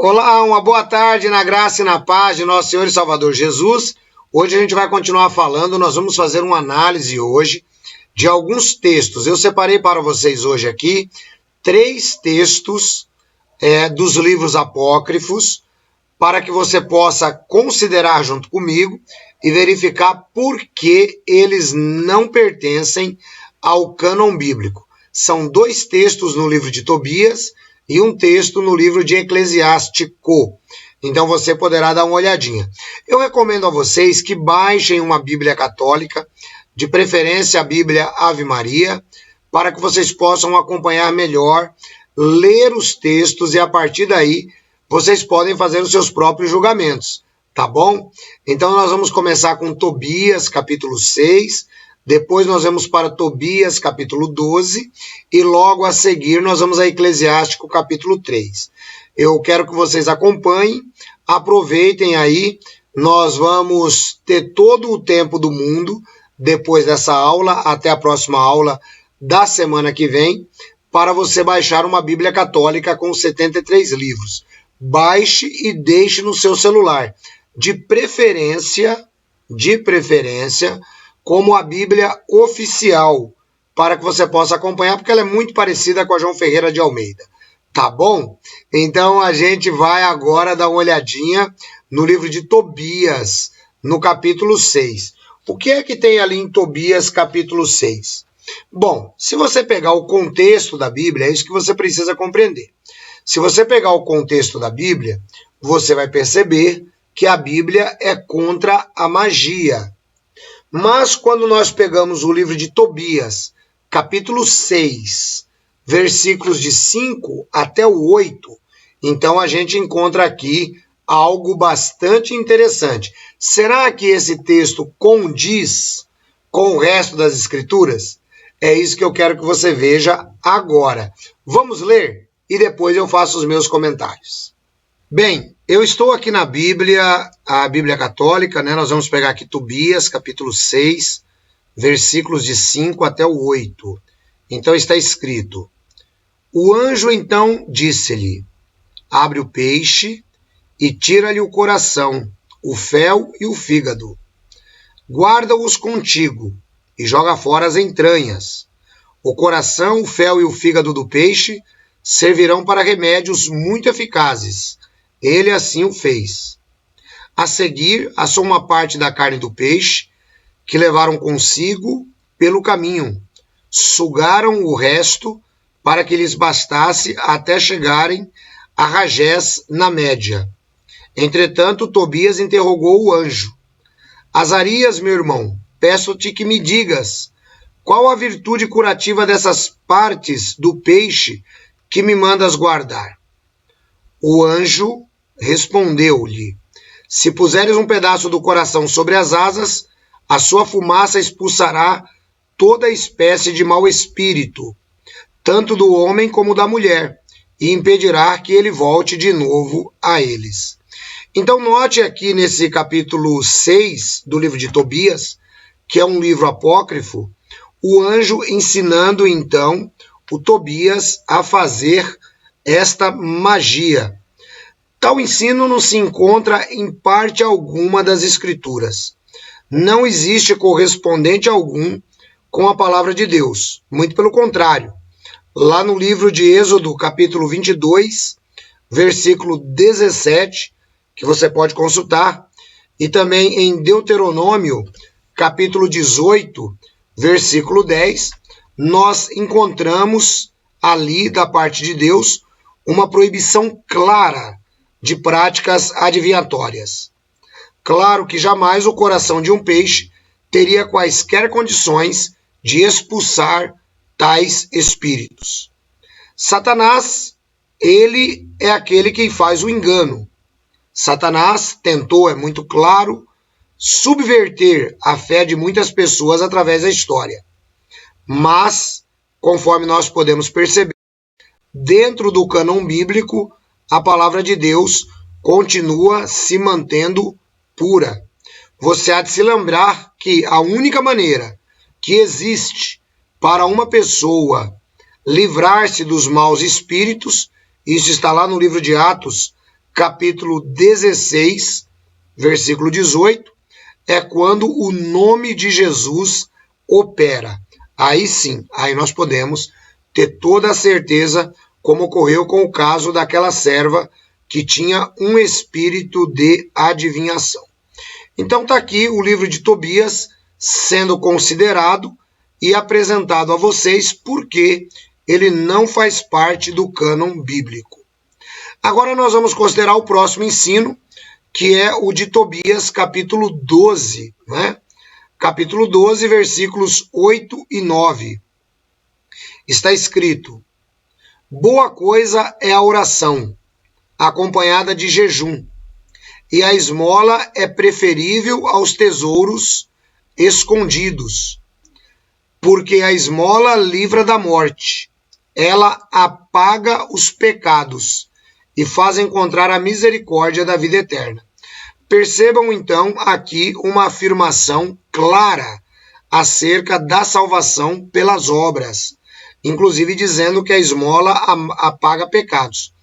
Olá, uma boa tarde na graça e na paz de nosso Senhor e Salvador Jesus. Hoje a gente vai continuar falando, nós vamos fazer uma análise hoje de alguns textos. Eu separei para vocês hoje aqui 3 textos dos livros apócrifos para que você possa considerar junto comigo e verificar por que eles não pertencem ao cânon bíblico. São 2 textos no livro de Tobias e um texto no livro de Eclesiástico. Então você poderá dar uma olhadinha. Eu recomendo a vocês que baixem uma Bíblia católica, de preferência a Bíblia Ave Maria, para que vocês possam acompanhar melhor, ler os textos e a partir daí vocês podem fazer os seus próprios julgamentos, tá bom? Então nós vamos começar com Tobias, capítulo 6, depois nós vamos para Tobias, capítulo 12, e logo a seguir nós vamos a Eclesiástico, capítulo 3. Eu quero que vocês acompanhem, aproveitem aí, nós vamos ter todo o tempo do mundo, depois dessa aula, até a próxima aula da semana que vem, para você baixar uma Bíblia católica com 73 livros. Baixe e deixe no seu celular, de preferência, como a Bíblia oficial, para que você possa acompanhar, porque ela é muito parecida com a João Ferreira de Almeida. Tá bom? Então a gente vai agora dar uma olhadinha no livro de Tobias, no capítulo 6. O que é que tem ali em Tobias, capítulo 6? Bom, se você pegar o contexto da Bíblia, é isso que você precisa compreender. Se você pegar o contexto da Bíblia, você vai perceber que a Bíblia é contra a magia. Mas quando nós pegamos o livro de Tobias, capítulo 6, versículos de 5 até o 8, então a gente encontra aqui algo bastante interessante. Será que esse texto condiz com o resto das Escrituras? É isso que eu quero que você veja agora. Vamos ler e depois eu faço os meus comentários. Bem, eu estou aqui na Bíblia, a Bíblia Católica, né? Nós vamos pegar aqui Tobias, capítulo 6, versículos de 5 até o 8. Então está escrito: O anjo então disse-lhe: Abre o peixe e tira-lhe o coração, o fel e o fígado. Guarda-os contigo e joga fora as entranhas. O coração, o fel e o fígado do peixe servirão para remédios muito eficazes. Ele assim o fez. A seguir, assou uma parte da carne do peixe, que levaram consigo pelo caminho. Sugaram o resto, para que lhes bastasse até chegarem a Ragés na média. Entretanto, Tobias interrogou o anjo: Azarias, meu irmão, peço-te que me digas, qual a virtude curativa dessas partes do peixe que me mandas guardar? O anjo respondeu-lhe: Se puseres um pedaço do coração sobre as asas, a sua fumaça expulsará toda espécie de mau espírito, tanto do homem como da mulher, e impedirá que ele volte de novo a eles. Então note aqui nesse capítulo 6 do livro de Tobias, que é um livro apócrifo, o anjo ensinando então o Tobias a fazer esta magia. Tal ensino não se encontra em parte alguma das Escrituras. Não existe correspondente algum com a palavra de Deus. Muito pelo contrário. Lá no livro de Êxodo, capítulo 22, versículo 17, que você pode consultar, e também em Deuteronômio, capítulo 18, versículo 10, nós encontramos ali, da parte de Deus, uma proibição clara de práticas adivinhatórias. Claro que jamais o coração de um peixe teria quaisquer condições de expulsar tais espíritos. Satanás, ele é aquele que faz o engano. Satanás tentou, é muito claro, subverter a fé de muitas pessoas através da história. Mas, conforme nós podemos perceber, dentro do cânon bíblico, a palavra de Deus continua se mantendo pura. Você há de se lembrar que a única maneira que existe para uma pessoa livrar-se dos maus espíritos, isso está lá no livro de Atos, capítulo 16, versículo 18, é quando o nome de Jesus opera. Aí sim, aí nós podemos ter toda a certeza, como ocorreu com o caso daquela serva que tinha um espírito de adivinhação. Então está aqui o livro de Tobias sendo considerado e apresentado a vocês porque ele não faz parte do cânon bíblico. Agora nós vamos considerar o próximo ensino, que é o de Tobias, capítulo 12, né? Capítulo 12, versículos 8 e 9. Está escrito: boa coisa é a oração, acompanhada de jejum, e a esmola é preferível aos tesouros escondidos, porque a esmola livra da morte, ela apaga os pecados e faz encontrar a misericórdia da vida eterna. Percebam então aqui uma afirmação clara acerca da salvação pelas obras, inclusive dizendo que a esmola apaga pecados.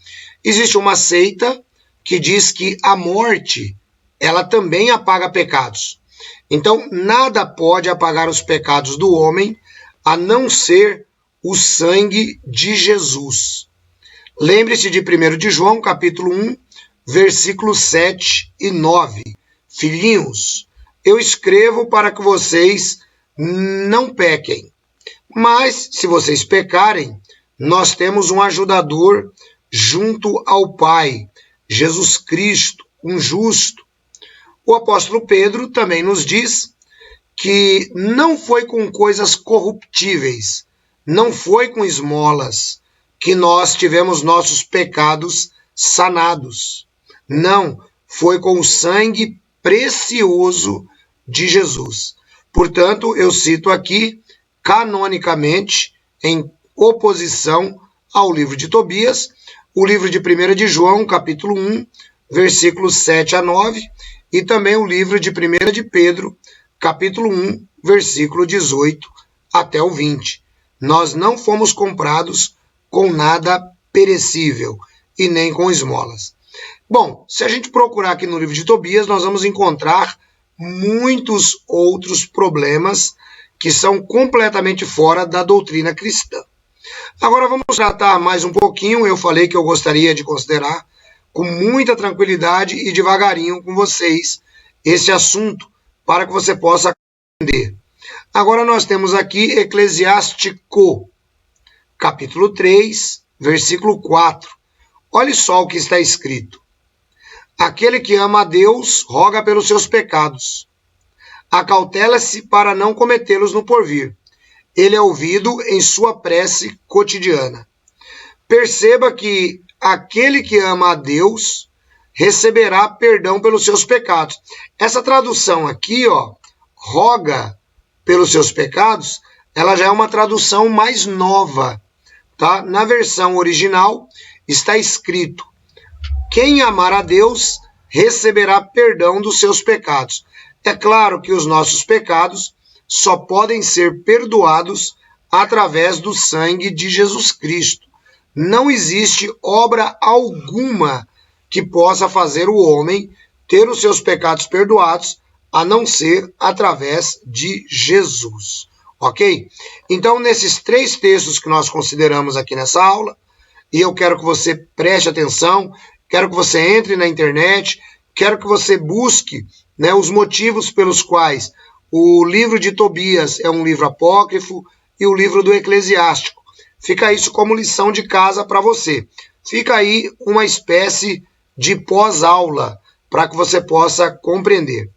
Existe uma seita que diz que a morte, ela também apaga pecados. Então, nada pode apagar os pecados do homem, a não ser o sangue de Jesus. Lembre-se de 1 de João, capítulo 1, versículos 7 e 9. Filhinhos, eu escrevo para que vocês não pequem. Mas, se vocês pecarem, nós temos um ajudador junto ao Pai, Jesus Cristo, um justo. O apóstolo Pedro também nos diz que não foi com coisas corruptíveis, não foi com esmolas que nós tivemos nossos pecados sanados. Não, foi com o sangue precioso de Jesus. Portanto, eu cito aqui, canonicamente, em oposição ao livro de Tobias, o livro de 1 de João, capítulo 1, versículos 7 a 9, e também o livro de 1 de Pedro, capítulo 1, versículo 18 até o 20. Nós não fomos comprados com nada perecível e nem com esmolas. Bom, se a gente procurar aqui no livro de Tobias, nós vamos encontrar muitos outros problemas que são completamente fora da doutrina cristã. Agora vamos tratar mais um pouquinho, eu falei que eu gostaria de considerar com muita tranquilidade e devagarinho com vocês esse assunto, para que você possa entender. Agora nós temos aqui Eclesiástico, capítulo 3, versículo 4. Olhe só o que está escrito. Aquele que ama a Deus roga pelos seus pecados. Acautela-se para não cometê-los no porvir. Ele é ouvido em sua prece cotidiana. Perceba que aquele que ama a Deus receberá perdão pelos seus pecados. Essa tradução aqui, roga pelos seus pecados, ela já é uma tradução mais nova, tá? Na versão original está escrito: quem amar a Deus receberá perdão dos seus pecados. É claro que os nossos pecados só podem ser perdoados através do sangue de Jesus Cristo. Não existe obra alguma que possa fazer o homem ter os seus pecados perdoados, a não ser através de Jesus. Ok? Então, nesses 3 textos que nós consideramos aqui nessa aula, e eu quero que você preste atenção, quero que você entre na internet, quero que você busque, os motivos pelos quais o livro de Tobias é um livro apócrifo e o livro do Eclesiástico. Fica isso como lição de casa para você. Fica aí uma espécie de pós-aula para que você possa compreender.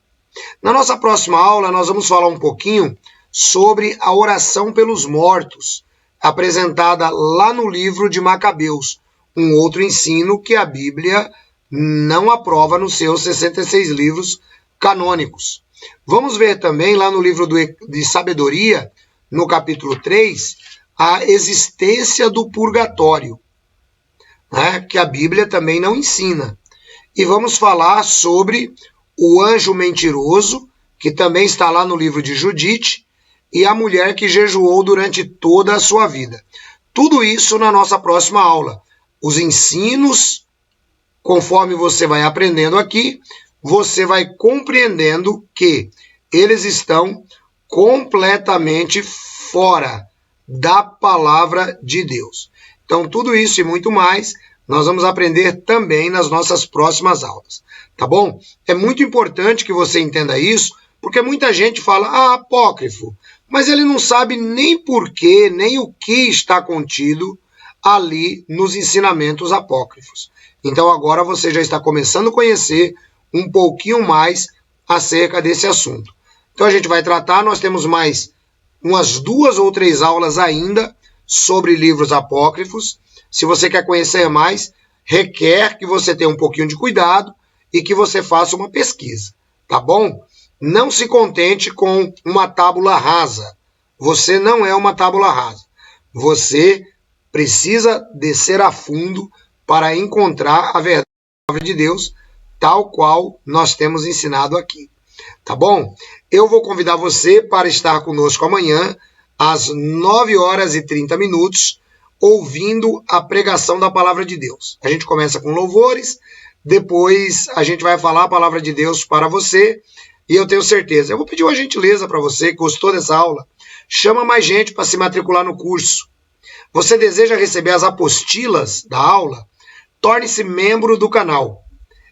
Na nossa próxima aula, nós vamos falar um pouquinho sobre a oração pelos mortos, apresentada lá no livro de Macabeus, um outro ensino que a Bíblia não aprova nos seus 66 livros canônicos. Vamos ver também lá no livro de Sabedoria, no capítulo 3, a existência do purgatório, que a Bíblia também não ensina. E vamos falar sobre o anjo mentiroso, que também está lá no livro de Judite, e a mulher que jejuou durante toda a sua vida. Tudo isso na nossa próxima aula. Os ensinos conforme você vai aprendendo aqui, você vai compreendendo que eles estão completamente fora da palavra de Deus. Então, tudo isso e muito mais, nós vamos aprender também nas nossas próximas aulas, tá bom? É muito importante que você entenda isso, porque muita gente fala, apócrifo, mas ele não sabe nem porquê, nem o que está contido ali nos ensinamentos apócrifos. Então, agora você já está começando a conhecer um pouquinho mais acerca desse assunto. Então, a gente vai tratar, nós temos mais umas 2 ou 3 aulas ainda sobre livros apócrifos. Se você quer conhecer mais, requer que você tenha um pouquinho de cuidado e que você faça uma pesquisa, tá bom? Não se contente com uma tábula rasa. Você não é uma tábula rasa. Você precisa descer a fundo para encontrar a verdade da palavra de Deus, tal qual nós temos ensinado aqui. Tá bom? Eu vou convidar você para estar conosco amanhã, às 9h30, ouvindo a pregação da palavra de Deus. A gente começa com louvores, depois a gente vai falar a palavra de Deus para você, e eu tenho certeza. Eu vou pedir uma gentileza para você que gostou dessa aula, chama mais gente para se matricular no curso. Você deseja receber as apostilas da aula? Torne-se membro do canal.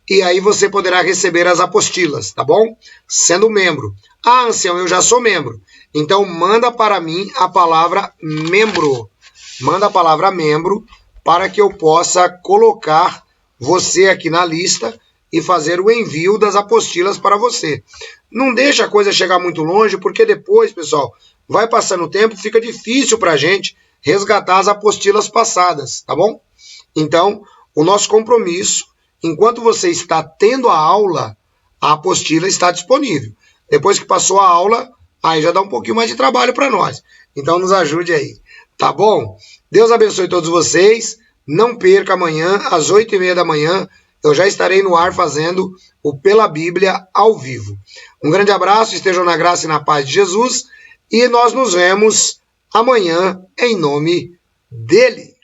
E aí você poderá receber as apostilas, tá bom? Sendo membro. Ancião, eu já sou membro. Então, manda para mim a palavra membro. Manda a palavra membro para que eu possa colocar você aqui na lista e fazer o envio das apostilas para você. Não deixa a coisa chegar muito longe, porque depois, pessoal, vai passando o tempo, fica difícil para a gente resgatar as apostilas passadas, tá bom? Então, o nosso compromisso, enquanto você está tendo a aula, a apostila está disponível. Depois que passou a aula, aí já dá um pouquinho mais de trabalho para nós. Então, nos ajude aí, tá bom? Deus abençoe todos vocês. Não perca amanhã, às 8h30, eu já estarei no ar fazendo o Pela Bíblia ao vivo. Um grande abraço, estejam na graça e na paz de Jesus, e nós nos vemos amanhã em nome dele.